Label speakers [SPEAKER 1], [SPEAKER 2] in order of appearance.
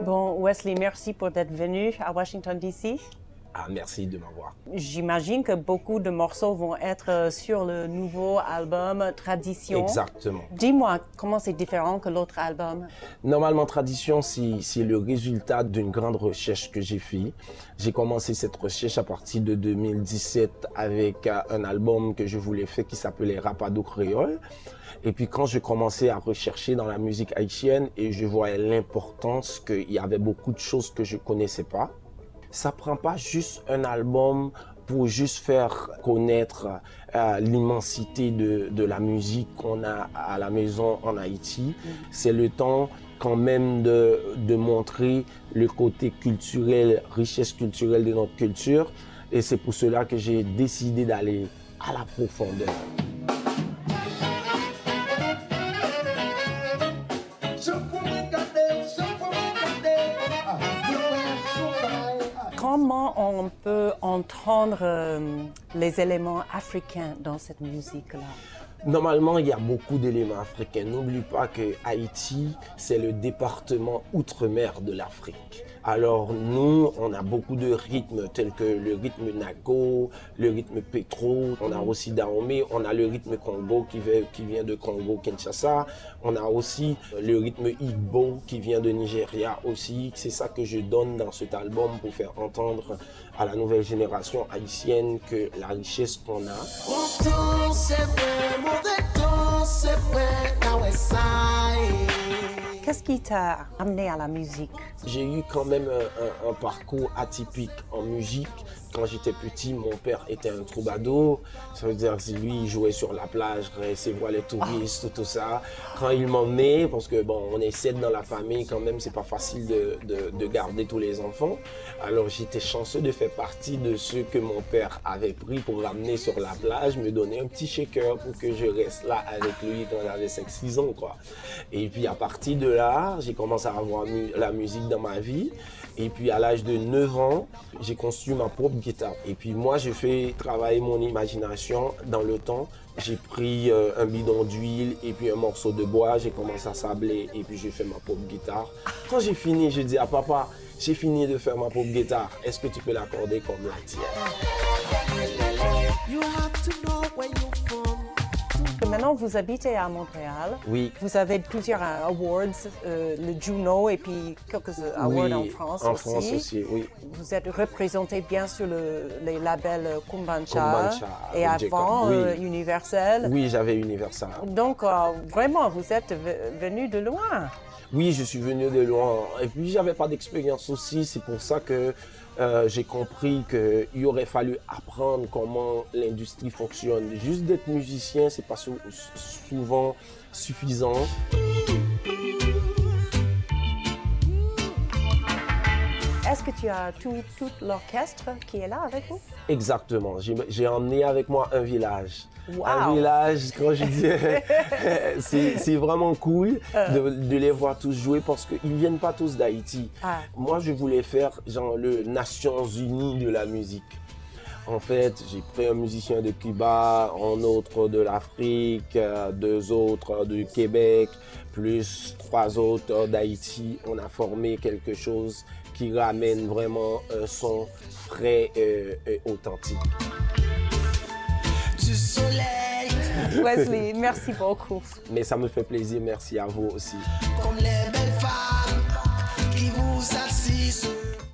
[SPEAKER 1] Bon, Wesley, merci pour d'être venu à Washington, D.C.
[SPEAKER 2] Ah, merci de m'avoir.
[SPEAKER 1] J'imagine que beaucoup de morceaux vont être sur le nouveau album Tradition.
[SPEAKER 2] Exactement.
[SPEAKER 1] Dis-moi, comment c'est différent que l'autre album?
[SPEAKER 2] Normalement, Tradition, c'est le résultat d'une grande recherche que j'ai fait. J'ai commencé cette recherche à partir de 2017 avec un album que je voulais faire qui s'appelait Rapado Créole. Et puis quand je commençais à rechercher dans la musique haïtienne et je voyais l'importance qu'il y avait beaucoup de choses que je connaissais pas. Ça prend pas juste un album pour juste faire connaître l'immensité de la musique qu'on a à la maison en Haïti. C'est le temps quand même de montrer le côté culturel, richesse culturelle de notre culture. Et c'est pour cela que j'ai décidé d'aller à la profondeur.
[SPEAKER 1] Comment on peut entendre les éléments africains dans cette musique-là?
[SPEAKER 2] Normalement, il y a beaucoup d'éléments africains. N'oublie pas que Haïti, c'est le département outre-mer de l'Afrique. Alors nous, on a beaucoup de rythmes tels que le rythme Nago, le rythme Petro, on a aussi Dahomey, on a le rythme Congo qui vient de Congo, Kinshasa, on a aussi le rythme Igbo qui vient de Nigeria aussi. C'est ça que je donne dans cet album pour faire entendre à la nouvelle génération haïtienne que la richesse qu'on a.
[SPEAKER 1] Qu'est-ce qui t'a amené à la musique?
[SPEAKER 2] J'ai eu quand même un parcours atypique en musique. Quand j'étais petit, mon père était un troubadour. Ça veut dire que lui, il jouait sur la plage, il voir les touristes, tout ça. Quand il m'emmenait, parce que bon, on est 7 dans la famille, quand même, c'est pas facile de garder tous les enfants. Alors j'étais chanceux de faire partie de ceux que mon père avait pris pour ramener sur la plage, me donner un petit shaker pour que je reste là avec lui quand j'avais 5-6 ans, quoi. Et puis à partir de là, j'ai commencé à avoir la musique dans ma vie. Et puis à l'âge de 9 ans, j'ai construit ma propre guitare. Et puis moi, je fais travailler mon imagination dans le temps. J'ai pris un bidon d'huile et puis un morceau de bois, j'ai commencé à sabler et puis j'ai fait ma propre guitare. Quand j'ai fini, je dis à papa, j'ai fini de faire ma propre guitare, est-ce que tu peux l'accorder comme la tienne?
[SPEAKER 1] Maintenant, vous habitez à Montréal.
[SPEAKER 2] Oui.
[SPEAKER 1] Vous avez plusieurs awards, le Juno et puis quelques awards
[SPEAKER 2] Oui,
[SPEAKER 1] en France aussi.
[SPEAKER 2] En France aussi, oui.
[SPEAKER 1] Vous êtes représenté bien sur les labels Kumbancha et
[SPEAKER 2] avec
[SPEAKER 1] avant
[SPEAKER 2] Jacob. Oui.
[SPEAKER 1] Universel.
[SPEAKER 2] Oui, j'avais Universal.
[SPEAKER 1] Donc, vraiment, vous êtes venu de loin.
[SPEAKER 2] Oui, je suis venu de loin. Et puis, j'avais pas d'expérience aussi. C'est pour ça que j'ai compris qu'il aurait fallu apprendre comment l'industrie fonctionne. Juste d'être musicien, c'est pas souvent suffisant.
[SPEAKER 1] Est-ce que tu as tout l'orchestre qui est là avec vous?
[SPEAKER 2] Exactement. J'ai emmené avec moi un village.
[SPEAKER 1] Wow.
[SPEAKER 2] Un village, quand je dis, c'est vraiment cool de les voir tous jouer parce qu'ils viennent pas tous d'Haïti.
[SPEAKER 1] Ah.
[SPEAKER 2] Moi, je voulais faire genre le Nations Unies de la musique. En fait, j'ai pris un musicien de Cuba, un autre de l'Afrique, 2 autres du Québec, plus 3 autres d'Haïti. On a formé quelque chose qui ramène vraiment un son frais et authentique.
[SPEAKER 3] Du soleil.
[SPEAKER 1] Wesley, merci beaucoup.
[SPEAKER 2] Mais ça me fait plaisir, merci à vous aussi.
[SPEAKER 3] Comme les